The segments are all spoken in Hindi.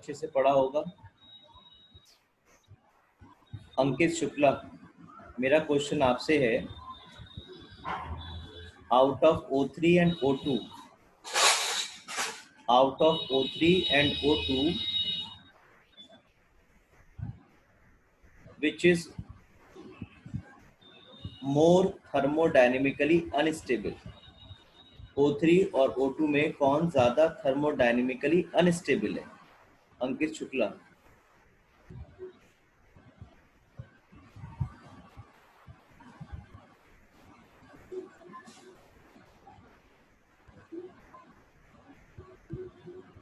अच्छे से पढ़ा होगा। अंकित शुक्ला, मेरा क्वेश्चन आपसे है, out of O3 and O2, out of O3 and O2, which is more thermodynamically unstable? O3 और O2 में कौन ज्यादा थर्मोडायनेमिकली अनस्टेबल है? अंकित शुक्ला।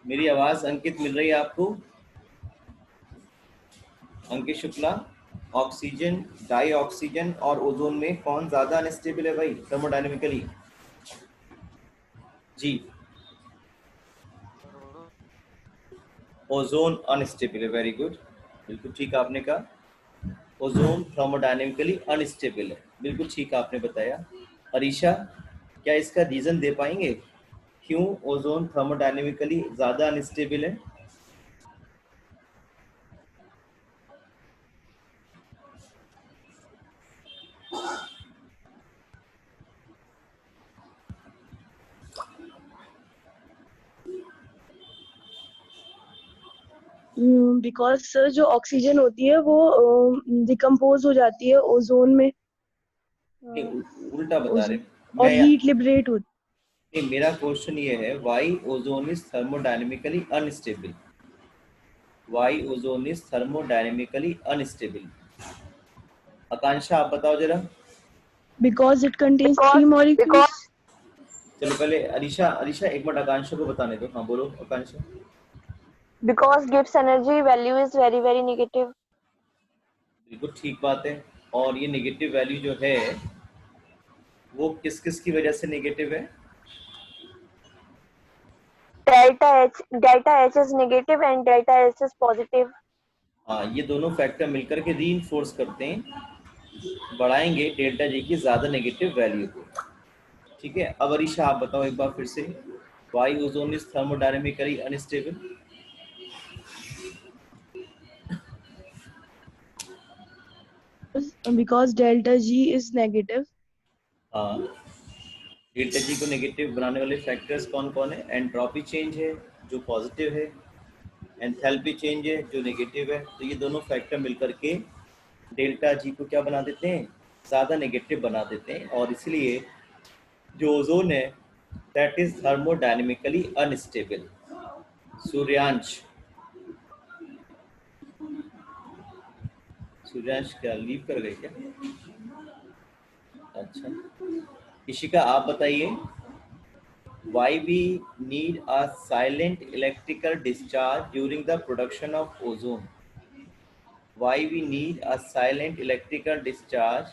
मेरी आवाज अंकित मिल रही है आपको? अंकित शुक्ला, ऑक्सीजन, डाई ऑक्सीजन और ओजोन में कौन ज्यादा अनस्टेबल है भाई थर्मोडायनेमिकली? जी, ओजोन अनस्टेबल है। वेरी गुड, बिल्कुल ठीक आपने कहा, ओजोन थर्मोडायनेमिकली अनस्टेबल है, बिल्कुल ठीक आपने बताया। अरीशा, क्या इसका रीजन दे पाएंगे क्यों ओजोन थर्मोडायनेमिकली ज्यादा अनस्टेबल है? बिकॉज सर जो ऑक्सीजन होती है वो डिकम्पोज हो जाती है ओजोन में, उल्टा बता रहे और मैं। हीट लिबरेट होती नहीं, मेरा क्वेश्चन ये है, why ozone is thermodynamically unstable? Why ozone is thermodynamically unstable? Akanksha आप बताओ जरा। Because it contains 3 molecules. चलो पहले अरीशा एक मिनट आकांक्षा को बताने दो। हाँ बोलो आकांक्षा। Because Gibbs energy value is very very negative. बिल्कुल ठीक बात है। और ये नेगेटिव वैल्यू जो है वो किस किस की वजह से नेगेटिव है? Delta H is negative and delta S is positive. हाँ, ये दोनों फैक्टर मिलकर के रीइंफोर्स करते हैं, बढ़ाएंगे डेल्टा जी की ज्यादा नेगेटिव वैल्यू को। ठीक है, अब अरीशा आप बताओ एक बार फिर से, why ozone is thermodynamically unstable? Because delta G is negative. हाँ, डेल्टा जी को नेगेटिव बनाने वाले फैक्टर्स कौन कौन है? एंट्रोपी चेंज है जो पॉजिटिव है, एंथैल्पी चेंज है जो नेगेटिव है। तो ये दोनों फैक्टर मिलकर के डेल्टा जी को क्या बना देते हैं? ज़्यादा नेगेटिव बना देते हैं, और इसलिए जो ओजोन है that is thermodynamically unstable. Suryansh, Suryansh क्या लीव कर गए क्या? अच्छा, इशिका आप बताइए, why we need a silent electrical discharge during the production of ozone? Why we need a silent electrical discharge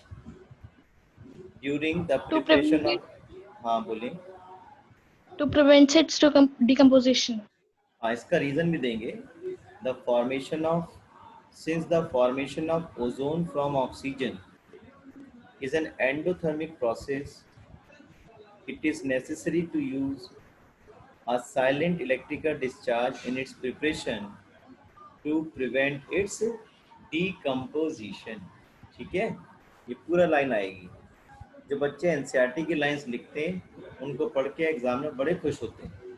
during the preparation of? हाँ बोलिए। To prevent its decomposition. हाँ, इसका रीजन भी देंगे। The formation of, since the formation of ozone from oxygen is an endothermic process, it is necessary to use a silent electrical discharge in its preparation to prevent its decomposition। ठीक है, ये पूरा लाइन आएगी। जो बच्चे एनसीईआरटी की लाइंस लिखते हैं उनको पढ़ के एग्जाम में बड़े खुश होते हैं,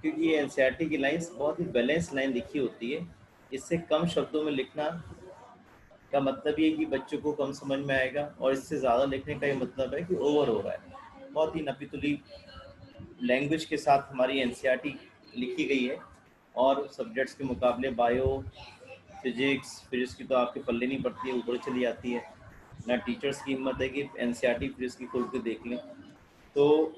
क्योंकि ये एनसीईआरटी की लाइंस बहुत ही बैलेंस लाइन लिखी होती है। इससे कम शब्दों में लिखना का मतलब ये कि बच्चों को कम समझ में आएगा, और इससे ज़्यादा लिखने का ये मतलब है कि ओवर हो रहा है। बहुत ही नपीतुली लैंग्वेज के साथ हमारी एनसीईआरटी लिखी गई है, और सब्जेक्ट्स के मुकाबले बायो, फिजिक्स की तो आपके पल्ले नहीं पड़ती है, ऊपर चली जाती है। ना टीचर्स की हिम्मत है कि एनसीईआरटी फिजिक्स की खोल के देख लें, तो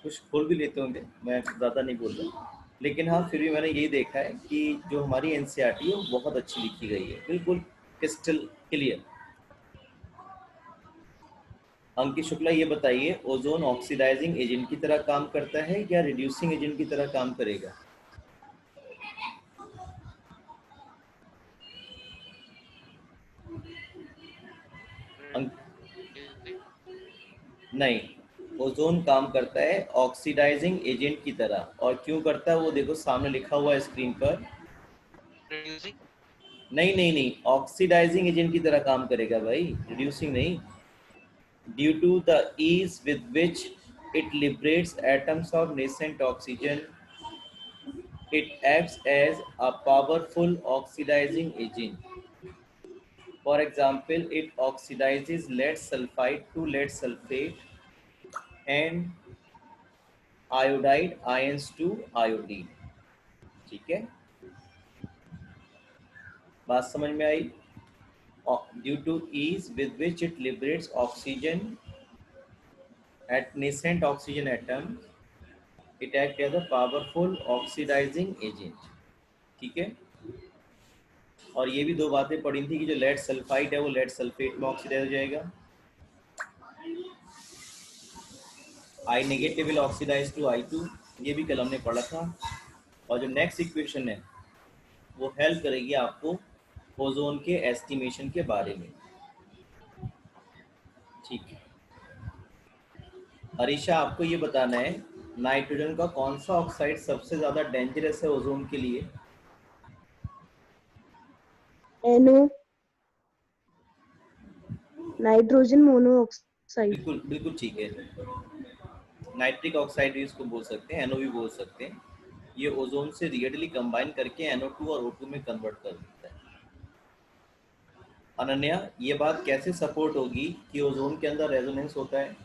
कुछ खोल भी लेते होंगे, मैं ज़्यादा नहीं बोल रहा, लेकिन हाँ फिर भी मैंने यही देखा है कि जो हमारी एनसीईआरटी है वो बहुत अच्छी लिखी गई है, बिल्कुल क्रिस्टल क्लियर। अंकित शुक्ला ये बताइए, ओजोन ऑक्सीडाइजिंग एजेंट की तरह काम करता है या रिड्यूसिंग एजेंट की तरह काम करेगा? नहीं, ओजोन काम करता है ऑक्सीडाइजिंग एजेंट की तरह, और क्यों करता है वो देखो सामने लिखा हुआ है स्क्रीन पर। Reducing. नहीं नहीं नहीं, ऑक्सीडाइजिंग एजेंट की तरह काम करेगा भाई, रिड्यूसिंग नहीं। Due to the ease with which it liberates atoms of nascent oxygen, it acts as a powerful oxidizing agent. For example, it oxidizes lead sulfide to lead sulfate and iodide ions to iodine. ठीक है, बात समझ में आई? Due to ease with which it liberates oxygen at nascent oxygen atoms, it acts as a powerful oxidizing agent. ठीक है, और ये भी दो बातें पढ़ी थी कि जो लेड सल्फाइड है वो लेड सल्फेट में ऑक्सीडाइज हो जाएगा, I negative will oxidise to I2, ये भी कल हमने पढ़ा था। और जो नेक्स्ट इक्वेशन है वो हेल्प करेगी आपको ओजोन के एस्टिमेशन के बारे में। ठीक है, अरीशा आपको ये बताना है नाइट्रोजन का कौन सा ऑक्साइड सबसे ज्यादा डेंजरस है ओजोन के लिए? NO, nitrogen monoxide. बिल्कुल बिल्कुल ठीक है, नाइट्रिक ऑक्साइड भी इसको बोल सकते हैं, NO भी बोल सकते हैं। ये ओजोन से रिएडली कंबाइन करके NO2 और O2 में कन्वर्ट कर देता है। अनन्या, ये बात कैसे सपोर्ट होगी कि ओजोन के अंदर रेजोनेंस होता है?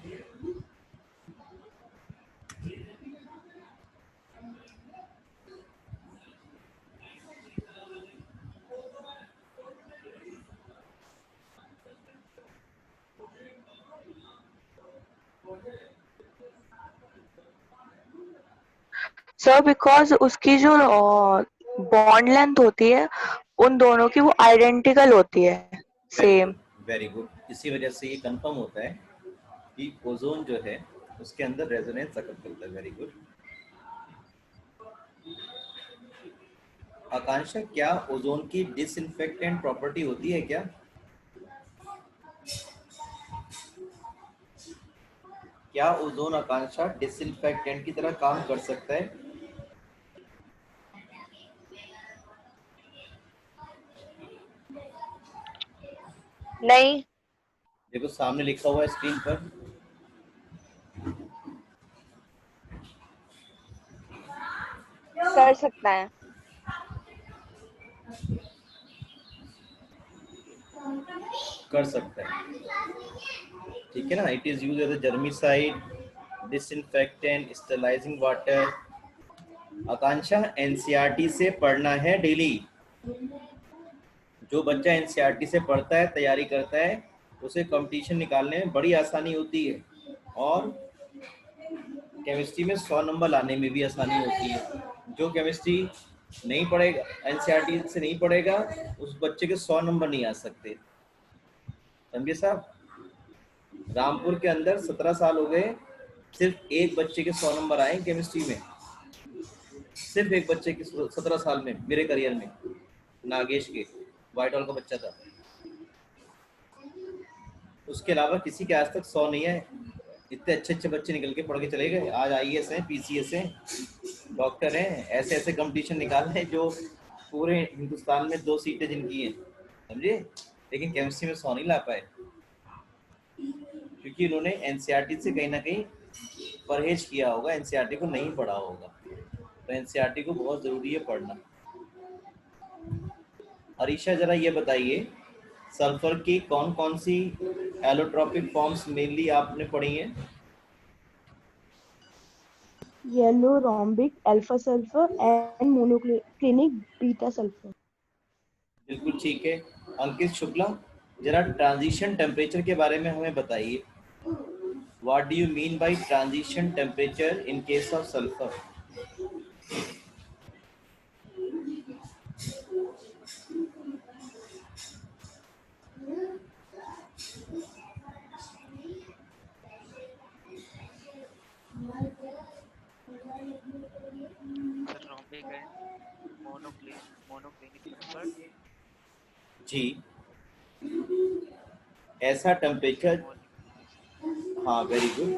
सर बिकॉज उसकी जो बॉन्ड लेंथ होती है उन दोनों की वो आइडेंटिकल होती है, सेम। वेरी गुड, इसी वजह से ये कंफर्म होता है कि ओजोन जो है उसके अंदर रेजोनेंस अकर करता है। Very good. आकांक्षा, क्या ओजोन की डिसइंफेक्टेंट प्रॉपर्टी होती है क्या? क्या ओजोन, आकांक्षा, डिसइंफेक्टेंट की तरह काम कर सकता है? नहीं देखो सामने लिखा हुआ है स्क्रीन पर। कर सकता है। कर सकता है, ठीक है ना। It is use as a germicide, disinfectant, sterilising water. Akanksha, NCERT से पढ़ना है डेली। जो बच्चा एनसीईआरटी से पढ़ता है, तैयारी करता है, उसे कंपटीशन निकालने में बड़ी आसानी होती है, और केमिस्ट्री में 100 नंबर लाने में भी आसानी होती है। जो केमिस्ट्री नहीं पढ़ेगा, एनसीईआरटी से नहीं पढ़ेगा, उस बच्चे के 100 नंबर नहीं आ सकते। समझे साहब? रामपुर के अंदर 17 साल हो गए, सिर्फ एक बच्चे के 100 नंबर आए केमिस्ट्री में, सिर्फ एक बच्चे के 17 साल में, मेरे करियर में, नागेश के, व्हाइट हॉल का बच्चा था। उसके अलावा किसी के आज तक 100 नहीं है। इतने अच्छे अच्छे बच्चे निकल के पढ़ के चले गए, आज IAS हैं, PCS हैं, डॉक्टर हैं, ऐसे ऐसे कंपटीशन निकाल रहे हैं जो पूरे हिंदुस्तान में 2 सीटें जिनकी हैं, समझे। लेकिन केमिस्ट्री में 100 नहीं ला पाए, क्योंकि उन्होंने एनसीईआरटी से कहीं ना कहीं परहेज किया होगा, एनसीईआरटी को नहीं पढ़ा होगा। तो एनसीईआरटी को बहुत ज़रूरी है पढ़ना। अरीशा, जरा ये बताइए, सल्फर की कौन कौन सी एलोट्रॉपिक फॉर्म्स मेनली आपने पढ़ी हैं? Yellow, rhombic, alpha sulphur and monoclinic beta sulphur. बिल्कुल ठीक है। अंकित शुक्ला, जरा ट्रांजिशन टेम्परेचर के बारे में हमें बताइए। What do you mean by transition temperature in case of sulphur? Sir, rhombic and monoclinic sulfur. जी, ऐसा टेम्परेचर, हाँ वेरी गुड,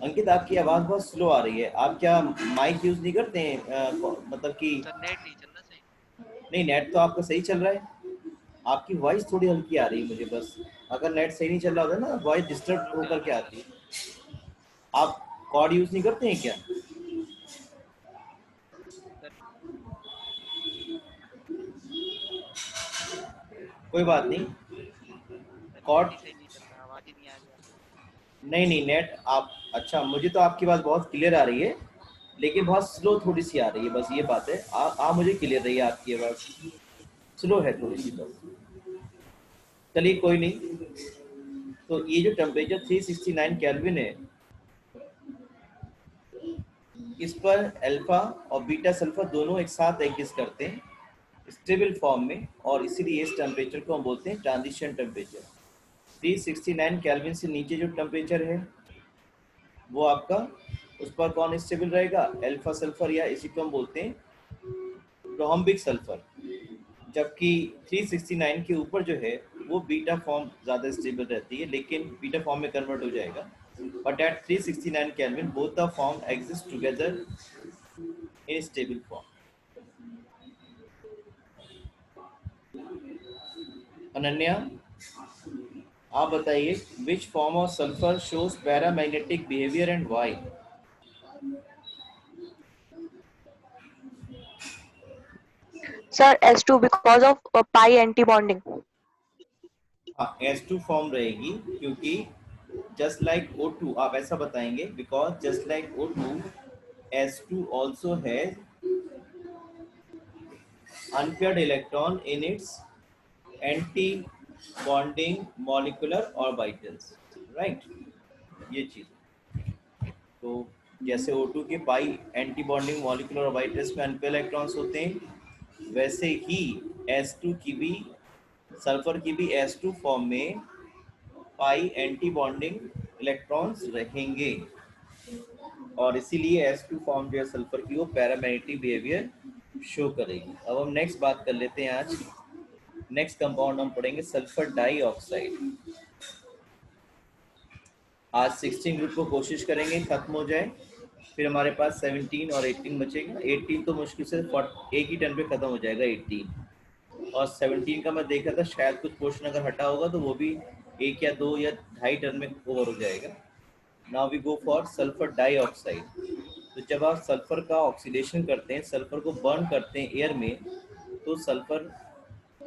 अंकित आपकी आवाज बहुत स्लो आ रही है, आप क्या माइक यूज नहीं करते हैं? मतलब कि सर नेट नहीं चल रहा सही। नहीं, नेट तो आपका सही चल रहा है, आपकी वॉइस थोड़ी हल्की आ रही है मुझे बस। अगर नेट सही नहीं चल रहा होता ना, वॉइस डिस्टर्ब रुक होकर जाना के सर। आती है। आप कॉर्ड यूज नहीं करते हैं क्या? सर कोई बात नहीं। सर नेट कॉर्ड ही सही नहीं चल रहा, आवाज ही नहीं आ रही आपकी। नहीं नहीं, नेट आप अच्छा, मुझे तो आपकी बात बहुत क्लियर आ रही है, लेकिन बहुत स्लो थोड़ी सी आ रही है, बस ये बात है। मुझे क्लियर रही है, आपकी आवाज़ स्लो है थोड़ी सी बस। चलिए कोई नहीं। तो ये जो टेम्परेचर 369 केल्विन है, इस पर अल्फा और बीटा सल्फर दोनों एक साथ एग्जिस्ट करते हैं स्टेबल फॉर्म में, और इसीलिए इस टेम्परेचर को हम बोलते हैं ट्रांजिशन टेम्परेचर। 369 केल्विन से नीचे जो टेम्परेचर है वो आपका, उस पर कौन स्टेबल रहेगा? अल्फा सल्फर, या इसी को हम बोलते हैं रोहम्बिक सल्फर। जबकि 369 के ऊपर जो है वो बीटा फॉर्म ज़्यादा स्टेबल रहती है, लेकिन बीटा फॉर्म में कन्वर्ट हो जाएगा। But at 369 kelvin both the form exist together in stable form. Ananya, आप बताइए, which form of sulphur shows paramagnetic behaviour and why? Sir, S2 because of pi anti-bonding. हाँ, S2 फॉर्म रहेगी, क्योंकि जस्ट लाइक O2, आप ऐसा बताएंगे, because just like O2 S2 also has unpaired electron in its anti-bonding molecular orbitals, right? ये चीज, तो जैसे O2 के पाई एंटी बॉन्डिंग मॉलिक्यूलर ऑर्बिटल्स में अनपेयर इलेक्ट्रॉन्स होते हैं, वैसे ही S2 की भी, सल्फर की भी S2 फॉर्म में पाई एंटी बॉन्डिंग इलेक्ट्रॉन्स रहेंगे, और इसीलिए S2 फॉर्म जो है सल्फर की, वो पैरामैग्नेटिक बिहेवियर शो करेगी। अब हम नेक्स्ट बात कर लेते हैं। आज नेक्स्ट कंपाउंड हम पढ़ेंगे सल्फर डाइऑक्साइड। आज 16 ग्रुप को कोशिश करेंगे खत्म हो जाए, फिर हमारे पास 17 और 18 बचेगा। 18 तो मुश्किल से एक ही टर्न पे खत्म हो जाएगा 18, और 17 का मैं देखा था शायद कुछ पोर्शन अगर हटा होगा तो वो भी एक या दो या ढाई टर्न में ओवर हो जाएगा। Now we go for sulphur dioxide. तो जब आप सल्फर का ऑक्सीडेशन करते हैं, सल्फर को बर्न करते हैं एयर में, तो sulphur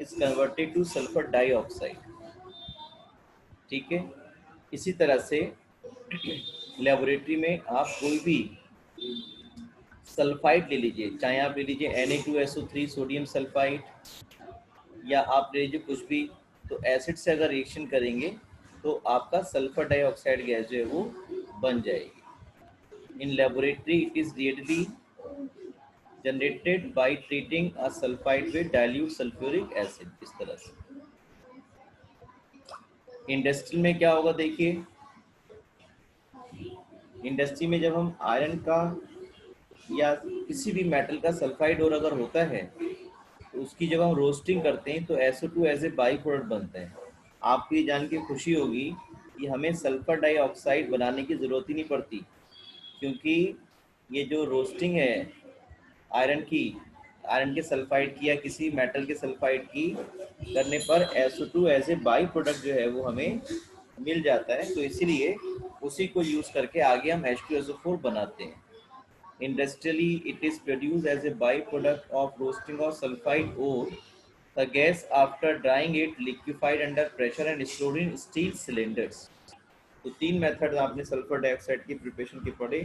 is converted two sulphur dioxide. ठीक है, इसी तरह से लेबोरेटरी में आप कोई भी सल्फाइड ले लीजिए, चाहे आप ले लीजिए Na2SO3 सोडियम सल्फाइड, या आप ले लीजिए कुछ भी, तो एसिड से अगर रिएक्शन करेंगे तो आपका सल्फर डाइऑक्साइड गैस जो है वो बन जाएगी। In laboratory it is really generated by treating a sulphide with dilute sulphuric acid. इस तरह से इंडस्ट्री में क्या होगा, देखिए, इंडस्ट्री में जब हम आयरन का या किसी भी मेटल का सल्फाइड और अगर होता है, तो उसकी जब हम रोस्टिंग करते हैं तो SO2 as a by product बनता है। आपको ये जान के खुशी होगी कि हमें सल्फर डाइऑक्साइड बनाने की ज़रूरत ही नहीं पड़ती, क्योंकि ये जो रोस्टिंग है आयरन की, आयरन के सल्फाइड की या किसी मेटल के सल्फाइड की करने पर SO2 as a by product जो है वो हमें मिल जाता है। तो इसीलिए उसी को यूज़ करके आगे हम H2SO4 बनाते हैं। Industrially, it is produced as a byproduct of roasting of sulfide ore. The gas, after drying it, liquefied under pressure and stored in steel cylinders. तो तीन मेथड आपने सल्फर डाइऑक्साइड की प्रिपरेशन के पढ़े।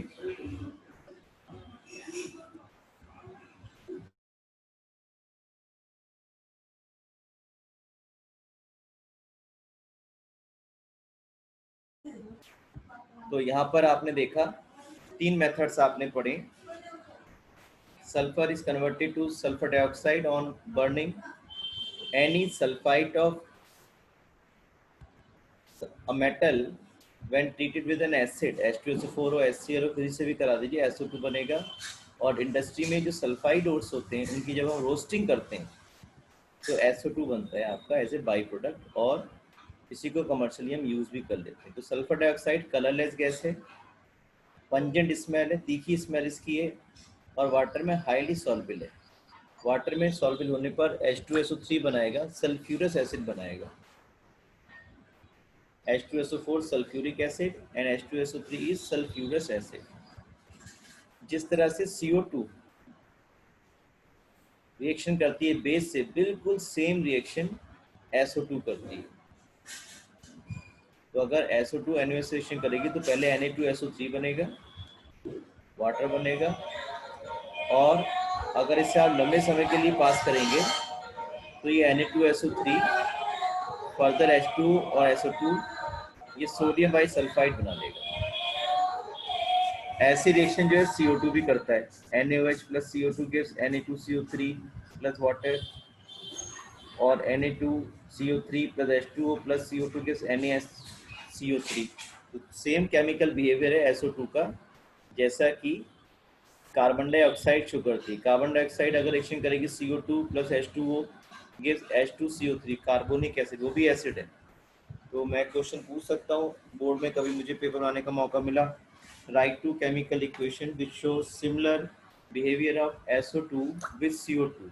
तो यहाँ पर आपने देखा तीन मेथड्स आपने पढ़े। Sulphur is converted two sulphur dioxide on burning any sulphide of a metal when treated with an acid H2SO4 और HCl किसी से भी करा दीजिए SO2 बनेगा। और इंडस्ट्री में जो सल्फाइड ओर्स होते हैं उनकी जब हम रोस्टिंग करते हैं तो SO2 बनता है आपका एज ए बाई प्रोडक्ट, और इसी को कमर्शियली हम यूज़ भी कर लेते हैं। तो सल्फर डाइऑक्साइड कलरलेस गैस है, पंजेंट स्मेल है, तीखी स्मेल इसकी है, और वाटर में हाईली सॉल्युबल है। वाटर में सॉल्युबल होने पर H2SO3 बनाएगा, सल्फ्यूरस एसिड बनाएगा। H2SO4 sulphuric acid and H2SO3 is sulphurous acid. जिस तरह से CO2 रिएक्शन करती है बेस से, बिल्कुल सेम रिएक्शन SO2 करती है। तो अगर SO2 NaOH रिएक्शन करेगी तो पहले Na2SO3 बनेगा, वाटर बनेगा, और अगर इसे आप लंबे समय के लिए पास करेंगे तो ये Na2SO3 फर्दर H2 और SO2 ये सोडियम बाइसल्फाइड बना लेगा। ऐसी रिएक्शन जो है CO2 भी करता है। NaOH plus CO2 gives Na2CO3 plus water, और Na2CO3 plus H2O plus CO2 gives NaSCO3। तो सेम केमिकल बिहेवियर है SO2 का, जैसा कि कार्बन डाइऑक्साइड शुगर थी। कार्बन डाइऑक्साइड अगर रिएक्शन करेगी CO2 plus H2O gives H2CO3, carbonic acid, वो भी एसिड है। तो मैं क्वेश्चन पूछ सकता हूँ बोर्ड में, कभी मुझे पेपर बनाने का मौका मिला, write two chemical equation which show similar behaviour of SO2 with CO2।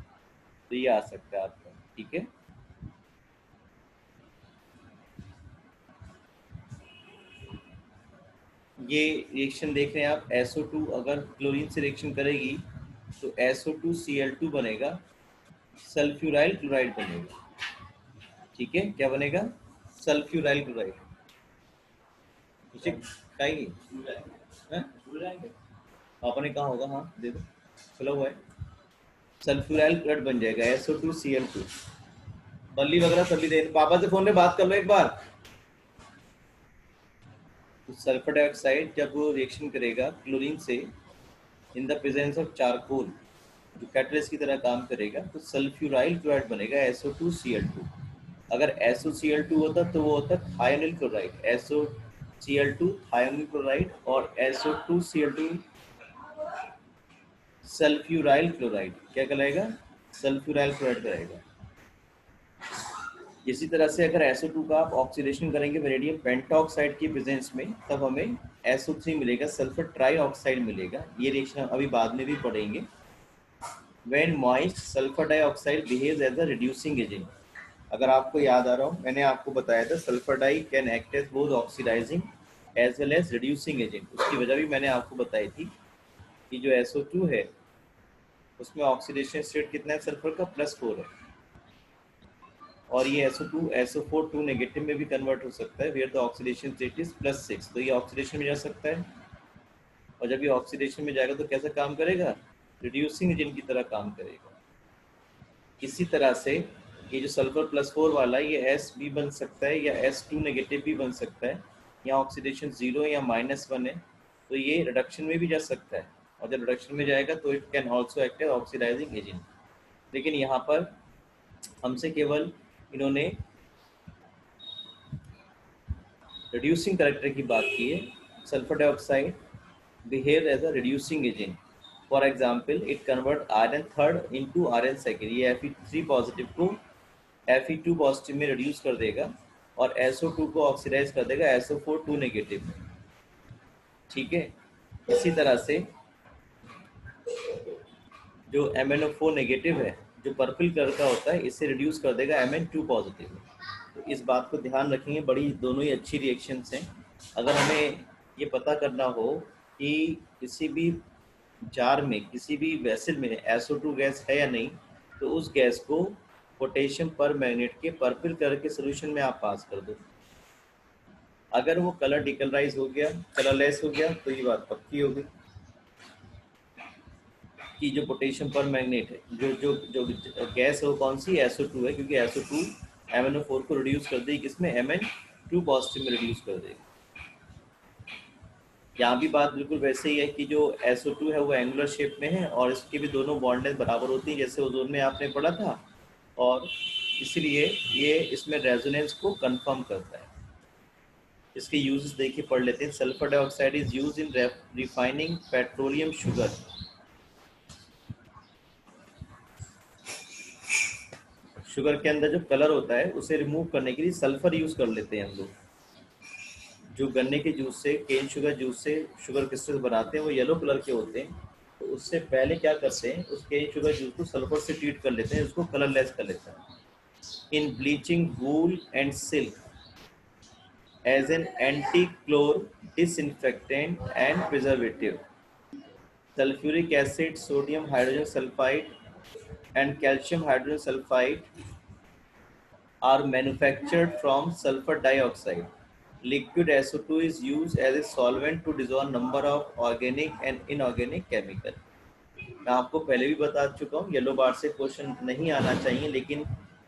तो ये आ सकता है आपका, ठीक है। ये रिएक्शन देख रहे हैं आप, SO2 अगर क्लोरीन से रिएक्शन करेगी तो SO2Cl2 बनेगा, सल्फ्यूराइल क्लोराइड बनेगा, ठीक है। क्या बनेगा? Sulphuryl chloride. आपने कहा होगा, हाँ दे दो, खुला हुआ है। सल्फ्यूराइल क्लोराइड बन जाएगा SO2Cl2। बल्ली वगैरह सभी दे, पापा से फोन पे बात कर लो एक बार। तो सल्फर डाइऑक्साइड जब वो रिएक्शन करेगा क्लोरीन से in the presence of charcoal, जो कैटलिस्ट की तरह काम करेगा, तो सल्फ्यूराइल क्लोराइड बनेगा SO2Cl2। अगर SOCl2 होता तो वो होता thionyl chloride, SOCl2 thionyl chloride, और SO2Cl2 सल्फ्यूराइल क्लोराइड। क्या कहलाएगा? सल्फ्यूराइल क्लोराइड कहलाएगा। इसी तरह से अगर SO2 का आप ऑक्सीडेशन करेंगे वेनेडियम पेंटाऑक्साइड की प्रेजेंस में, तब हमें SO3 मिलेगा, सल्फर ट्राईऑक्साइड मिलेगा। ये रिएक्शन अभी बाद में भी पढ़ेंगे। When moist sulphur dioxide behaves as a reducing agent. अगर आपको याद आ रहा हो, मैंने आपको बताया था sulphur di can act as both oxidising as well as reducing agent. उसकी वजह भी मैंने आपको बताई थी कि जो SO2 है उसमें ऑक्सीडेशन स्टेट कितना है सल्फर का? +4 है, और ये SO2 SO4 2 नेगेटिव में भी कन्वर्ट हो सकता है, where the oxidation state is +6। तो ये ऑक्सीडेशन में जा सकता है, और जब ये ऑक्सीडेशन में जाएगा तो कैसा काम करेगा? रिड्यूसिंग एजेंट की तरह काम करेगा। इसी तरह से ये जो सल्फर +4 वाला, ये S भी बन सकता है या S2 नेगेटिव भी बन सकता है। यहाँ ऑक्सीडेशन 0 या -1 है, तो ये रिडक्शन में भी जा सकता है, और जब रिडक्शन में जाएगा तो it can also act as oxidising agent. लेकिन यहाँ पर हमसे केवल इन्होंने रिड्यूसिंग कैरेक्टर की बात की है। Sulphur dioxide behave as a reducing agent. For example, it convert iron third into iron second. ये Fe3 पॉजिटिव को Fe2 पॉजिटिव में रिड्यूस कर देगा, और SO2 को ऑक्सीडाइज कर देगा SO4 2 नेगेटिव में, ठीक है। इसी तरह से जो MnO4 नेगेटिव है, जो पर्पल कलर का होता है, इसे रिड्यूस कर देगा Mn2 पॉजिटिव में। तो इस बात को ध्यान रखेंगे, बड़ी दोनों ही अच्छी रिएक्शंस हैं। अगर हमें ये पता करना हो कि किसी भी जार में, किसी भी वेसल में SO2 गैस है या नहीं, तो उस गैस को पोटेशियम पर मैग्नेट के पर्पल कलर के सोल्यूशन में आप पास कर दो। अगर वो कलर डिकलराइज हो गया, कलरलेस हो गया, तो ये बात पक्की होगी कि जो पोटेशियम पर मैग्नेट है, जो जो जो गैस है वो कौन सी? SO2 है, क्योंकि SO2 MnO4 को रिड्यूस कर देगी, किसमें? Mn2 पॉजिटिव में रिड्यूस कर देगी। यहाँ भी बात बिल्कुल वैसे ही है कि जो SO2 है वो एंगुलर शेप में है, और इसकी भी दोनों बॉन्ड लेंथ बराबर होती है, जैसे ओजोन में आपने पढ़ा था, और इसलिए ये इसमें रेजोनेंस को कंफर्म करता है। इसके यूजेस देखिए, पढ़ लेते हैं। Sulphur dioxide is used in refining petroleum sugar. Sugar के अंदर जो कलर होता है उसे रिमूव करने के लिए सल्फर यूज कर लेते हैं हम लोग। जो गन्ने के जूस से, केन शुगर जूस से शुगर क्रिस्टल बनाते हैं वो येलो कलर के होते हैं। तो उससे पहले क्या करते हैं, उस केन शुगर जूस को सल्फर से ट्रीट कर लेते हैं, उसको कलरलेस कर लेते हैं। In bleaching wool and silk as an anti-chlor, disinfectant and preservative. Sulfuric acid, sodium hydrogen sulfide and calcium hydrogen sulfide are manufactured from sulfur dioxide. Liquid SO2 is used as a solvent to dissolve number of organic and inorganic chemical. मैं आपको पहले भी बता चुका हूँ, येलो बार से क्वेश्चन नहीं आना चाहिए, लेकिन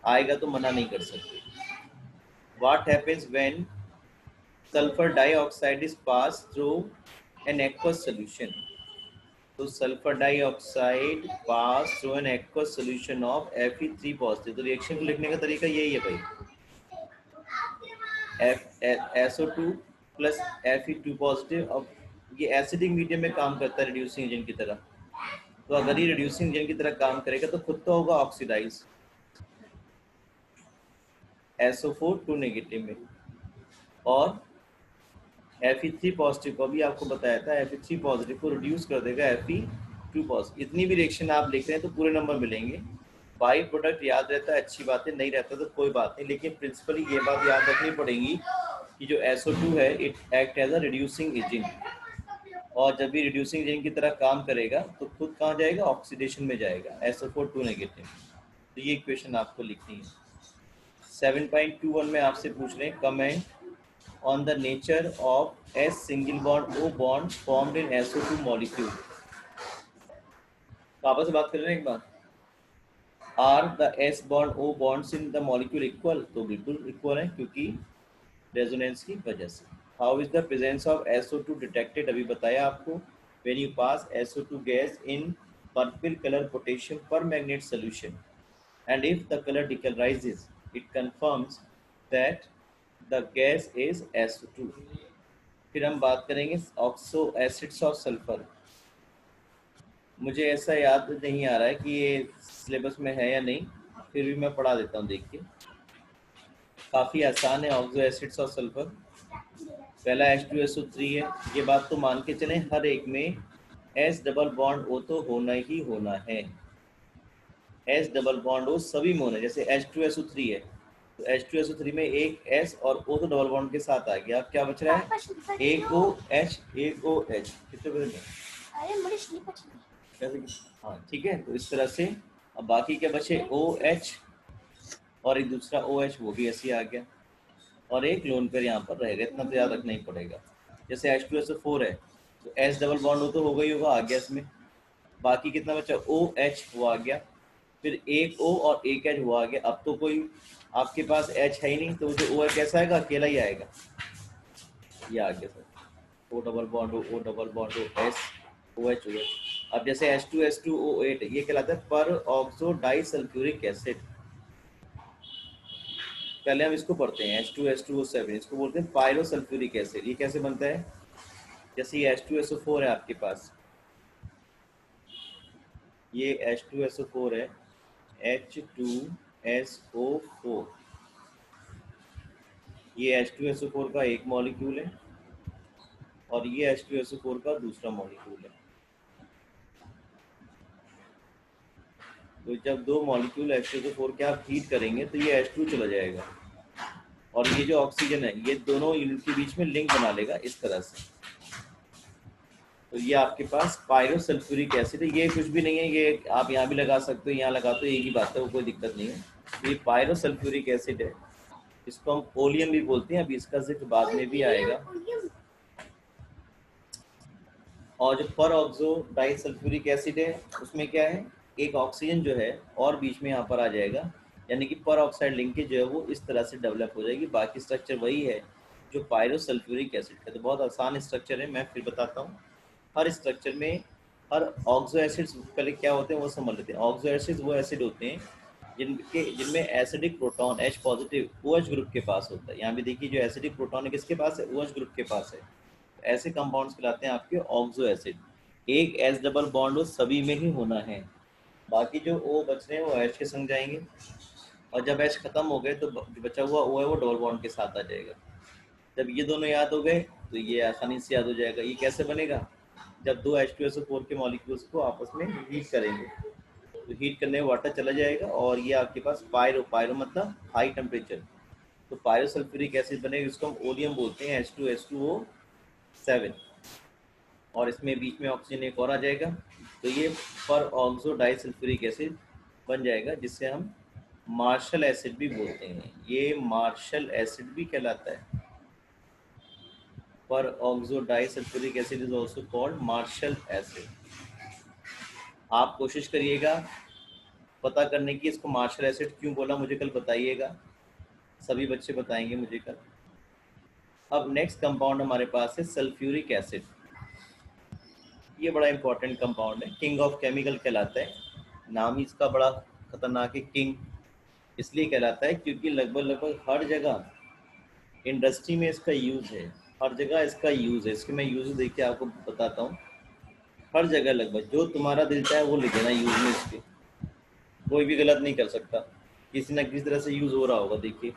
आएगा तो मना नहीं कर सकते। What happens when sulfur dioxide is passed through an aqueous solution? तो sulphur dioxide pass through an aqueous solution of Fe3 positive. तो रिएक्शन को लिखने का तरीका यही है भाई, SO2 प्लस Fe2 पॉजिटिव। अब ये एसिडिक मीडियम में काम करता है रिड्यूसिंग एजेंट की तरह, तो अगर ये रिड्यूसिंग एजेंट की तरह काम करेगा तो खुद तो होगा ऑक्सीडाइज SO4 2 नेगेटिव में, और Fe3 पॉजिटिव को भी आपको बताया था, Fe3 पॉजिटिव को रिड्यूस कर देगा Fe2 पॉजिटिव। इतनी भी रिएक्शन आप लिख रहे हैं तो पूरे नंबर मिलेंगे। बाई प्रोडक्ट याद रहता है, अच्छी बात है, नहीं रहता तो कोई बात नहीं, लेकिन प्रिंसिपली ये बात याद रखनी पड़ेगी कि जो SO2 है it act as a reducing agent, और जब भी रिड्यूसिंग एजेंट की तरह काम करेगा तो खुद कहाँ जाएगा, ऑक्सीडेशन में जाएगा, SO4 2 नेगेटिव। तो ये इक्वेशन आपको लिखनी है। 7.21 में आपसे पूछ रहे हैं comment on the nature of S single bond O bond formed in SO2 molecule। तो आपस में बात कर रहे हैं एक बार, are the S bond O bonds in the molecule equal? तो बिल्कुल इक्वल है क्योंकि रेजोनेंस की वजह से। How is the presence of SO2 detected? अभी बताया आपको, when you pass SO2 gas in purple colour potassium permanganate solution and if the color decolorizes, it confirms that the gas is SO2। फिर हम बात करेंगे ऑक्सो एसिड्स ऑफ सल्फर। मुझे ऐसा याद नहीं आ रहा है कि ये सिलेबस में है या नहीं, फिर भी मैं पढ़ा देता हूँ, देखिए काफ़ी आसान है। ऑक्सो एसिड्स ऑफ सल्फर, पहला H2SO3 है, ये बात तो मान के चलें हर एक में S डबल बॉन्ड O तो होना ही होना है, S डबल बॉन्ड O सभी में होना है। जैसे H2SO3 है तो H2SO3 में एक S और O तो डबल बॉन्ड के साथ आ गया, अब क्या बच रहा है, एक OH एक OH, कितने बचे हैं? हाँ ठीक है, तो इस तरह से अब बाकी क्या बचे, OH और एक दूसरा OH, वो भी ऐसे आ गया, और एक लोन पेयर यहाँ पर रहेगा, इतना तो याद रखना ही पड़ेगा। जैसे H2SO4 है तो S डबल बॉन्ड O तो होगा ही होगा, आ गया इसमें, बाकी कितना बचा, OH वो आ गया, फिर एक O और एक H हुआ आ गया। अब तो कोई आपके पास H है ही नहीं, तो जो O है कैसा आएगा, अकेला ही आएगा, ये आ गया sir, O double bond O double bond S OH OH। अब जैसे H2S2O8 ये कहलाता है पर ऑक्सो डाई सल्फ्यूरिक एसिड। पहले हम इसको पढ़ते हैं, H2S2O7, इसको बोलते हैं पायरो सल्फ्यूरिक एसिड। ये कैसे बनता है, जैसे ये H2SO4 है आपके पास, ये H2SO4 है, H2SO4, ये H2SO4 का एक मॉलिक्यूल है और ये H2SO4 का दूसरा मॉलिक्यूल है। तो जब दो मॉलिक्यूल H2SO4 के आप हीट करेंगे तो ये H2 चला जाएगा, और ये जो ऑक्सीजन है ये दोनों यूनिट के बीच में लिंक बना लेगा इस तरह से। तो ये आपके पास पायरो सल्फ्यूरिक एसिड है, ये कुछ भी नहीं है, ये आप यहाँ भी लगा सकते हो, यहाँ लगा तो एक ही बात है, वो कोई दिक्कत नहीं है। ये पायरो सल्फ्यूरिक एसिड है, इसको हम ओलियम भी बोलते हैं, अभी इसका जिक्र बाद में भी आएगा। और जो पर ऑक्सो डाई सल्फ्यूरिक एसिड है उसमें क्या है, एक ऑक्सीजन जो है और बीच में यहाँ पर आ जाएगा, यानी कि पर ऑक्साइड लिंकेज जो है वो इस तरह से डेवलप हो जाएगी। बाकी स्ट्रक्चर वही है जो पायरो सल्फ्यूरिक एसिड का। तो बहुत आसान स्ट्रक्चर है, मैं फिर बताता हूँ। हर स्ट्रक्चर में हर ऑक्सो एसिड्स पहले क्या होते हैं वो समझ लेते हैं। ऑक्सो एसिड्स वो एसिड होते हैं जिनमें acidic proton H positive OH group के पास होता है। यहाँ भी देखिए जो एसिडिक प्रोटॉन है किसके पास है, OH ग्रुप के पास है। ऐसे कंपाउंड्स कहलाते हैं आपके ऑक्सो एसिड। एक H डबल बॉन्ड वो सभी में ही होना है, बाकी जो O बच रहे हैं वो H के संग जाएंगे, और जब H खत्म हो गए तो जो बचा हुआ O है वो डबल बॉन्ड के साथ आ जाएगा। जब ये दोनों याद हो गए तो ये आसानी से याद हो जाएगा। ये कैसे बनेगा? जब दो H2SO4 के मॉलिक्यूल्स को आपस में हीट करेंगे, तो हीट करने में वाटर चला जाएगा और ये आपके पास पायरो मतलब हाई टेम्परेचर, तो पायरोसल्फ्यूरिक एसिड बनेगा, इसको हम ओलियम बोलते हैं, H2SO7, और इसमें बीच में ऑक्सीजन एक और आ जाएगा, तो ये पर ऑक्सो डाइसल्फ्यूरिक एसिड बन जाएगा, जिससे हम मार्शल एसिड भी बोलते हैं। ये मार्शल एसिड भी कहलाता है। पर oxo disulphuric acid is also called Marshall acid. आप कोशिश करिएगा पता करने की इसको मार्शल एसिड क्यों बोला, मुझे कल बताइएगा, सभी बच्चे बताएंगे मुझे कल। अब नेक्स्ट कंपाउंड हमारे पास है सल्फ्यूरिक एसिड। ये बड़ा इंपॉर्टेंट कंपाउंड है, किंग ऑफ केमिकल कहलाता है। नाम ही इसका बड़ा खतरनाक है, किंग इसलिए कहलाता है क्योंकि लगभग हर जगह इंडस्ट्री में इसका यूज़ है, हर जगह इसका यूज़ है। इसके मैं यूज़ देखिए आपको बताता हूँ, हर जगह लगभग जो तुम्हारा दिल चाहे वो लिख देना यूज़ में, इसके कोई भी गलत नहीं कर सकता, किसी न किसी तरह से यूज़ हो रहा होगा। देखिए,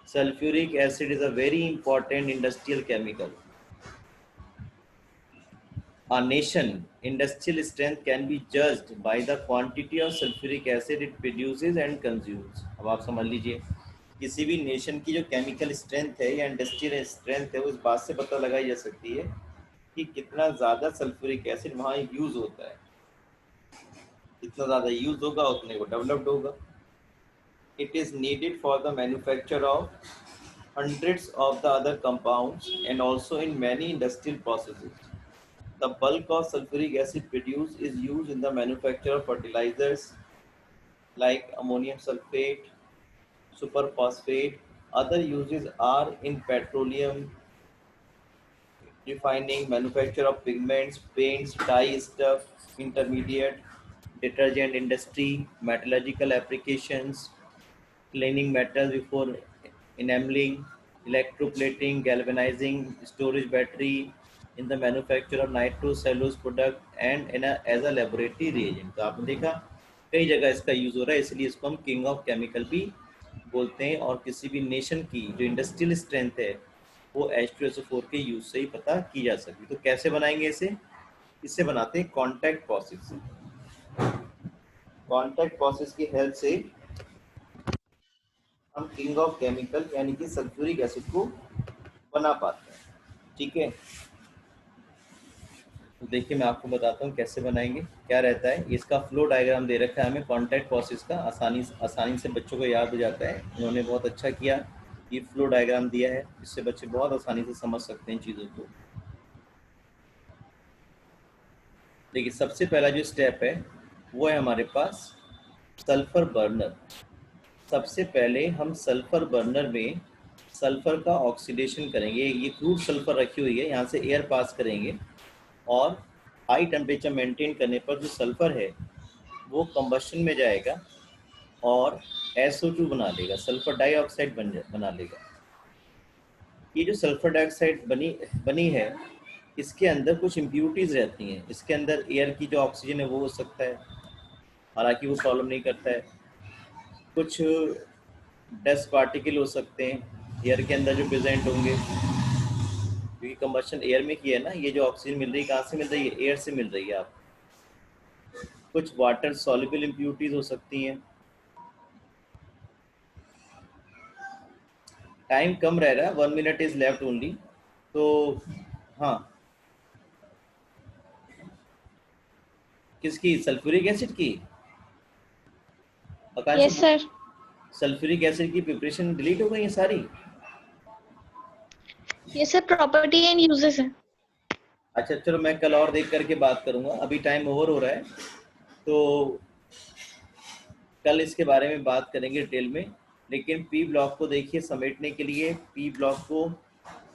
sulphuric acid is a very important industrial chemical. A nation industrial strength can be judged by the quantity of sulfuric acid it produces and consumes। अब आप समझ लीजिए, किसी भी नेशन की जो केमिकल स्ट्रेंथ है या इंडस्ट्रियल स्ट्रेंथ है, उस बात से पता लगाई जा सकती है कि कितना ज़्यादा सल्फ्यूरिक एसिड वहाँ यूज़ होता है। जितना ज़्यादा यूज़ होगा उतने वो डेवलप्ड होगा। It is needed for the manufacture of hundreds of the other compounds and also in many industrial processes। The bulk of sulfuric acid produced is used in the manufacture of fertilizers like ammonium sulfate, superphosphate. Other uses are in petroleum refining, manufacture of pigments, paints, dye stuff, intermediate, detergent industry, metallurgical applications, cleaning metals before enameling, electroplating, galvanizing, storage battery, in the manufacture of nitrocellulose product and as a laboratory reagent। तो आपने देखा कई जगह इसका यूज़ हो रहा है, इसलिए इसको हम किंग ऑफ केमिकल भी बोलते हैं। और किसी भी नेशन की जो इंडस्ट्रियल स्ट्रेंथ है वो H2SO4 के यूज़ से ही पता की जा सकती। तो कैसे बनाएंगे इसे बनाते हैं कॉन्टैक्ट प्रोसेस से। कॉन्टैक्ट प्रोसेस की हेल्प से हम किंग ऑफ केमिकल यानी कि सल्फ्यूरिक एसिड को बना पाते हैं। ठीक है, तो देखिए मैं आपको बताता हूँ कैसे बनाएंगे। क्या रहता है, इसका फ्लो डायग्राम दे रखा है हमें कॉन्टैक्ट प्रोसेस का, आसानी से बच्चों को याद हो जाता है। उन्होंने बहुत अच्छा किया, ये फ्लो डायग्राम दिया है, जिससे बच्चे बहुत आसानी से समझ सकते हैं चीज़ों को। देखिए, सबसे पहला जो स्टेप है वो है हमारे पास सल्फर बर्नर। सबसे पहले हम सल्फर बर्नर में सल्फर का ऑक्सीडेशन करेंगे। ये क्रूड सल्फर रखी हुई है, यहाँ से एयर पास करेंगे और हाई टेम्परेचर मेंटेन करने पर जो सल्फर है वो कंबशन में जाएगा और SO2 बना लेगा, सल्फर डाइऑक्साइड बना लेगा। ये जो सल्फर डाइऑक्साइड बनी है, इसके अंदर कुछ इम्प्यूरिटीज़ रहती हैं। इसके अंदर एयर की जो ऑक्सीजन है वो हो सकता है, हालांकि वो प्रॉब्लम नहीं करता है। कुछ डस्ट पार्टिकल हो सकते हैं एयर के अंदर जो प्रेजेंट होंगे, क्योंकि कंबशन एयर में किया है ना। ये जो ऑक्सीजन मिल रही है कहाँ से मिल रही है? एयर से मिल रही है आप। कुछ वाटर सॉल्युबल इम्प्यूरिटीज हो सकती हैं। टाइम कम रह रहा है, 1 मिनट इज लेफ्ट ओनली। तो हाँ, किसकी? सल्फ्यूरिक एसिड की। Yes sir. सल्फ्यूरिक एसिड की प्रिपरेशन डिलीट हो गई है सारी। Yes sir, property and uses है। अच्छा चलो, मैं कल और देख करके बात करूंगा, अभी टाइम ओवर हो रहा है, तो कल इसके बारे में बात करेंगे डिटेल में। लेकिन पी ब्लॉक को देखिए, समेटने के लिए पी ब्लॉक को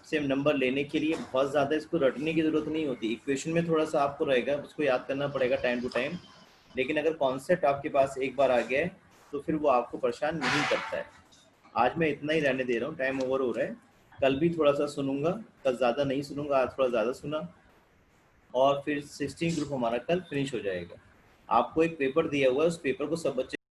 से नंबर लेने के लिए बहुत ज़्यादा इसको रटने की ज़रूरत नहीं होती। इक्वेशन में थोड़ा सा आपको रहेगा, उसको याद करना पड़ेगा टाइम टू टाइम, लेकिन अगर कॉन्सेप्ट आपके पास एक बार आ गया है तो फिर वो आपको परेशान नहीं करता है। आज मैं इतना ही रहने दे रहा हूँ, टाइम ओवर हो रहा है। कल भी थोड़ा सा सुनूंगा, कल ज़्यादा नहीं सुनूंगा, आज थोड़ा ज़्यादा सुना, और फिर 16 ग्रुप हमारा कल फिनिश हो जाएगा। आपको एक पेपर दिया हुआ है, उस पेपर को सब बच्चे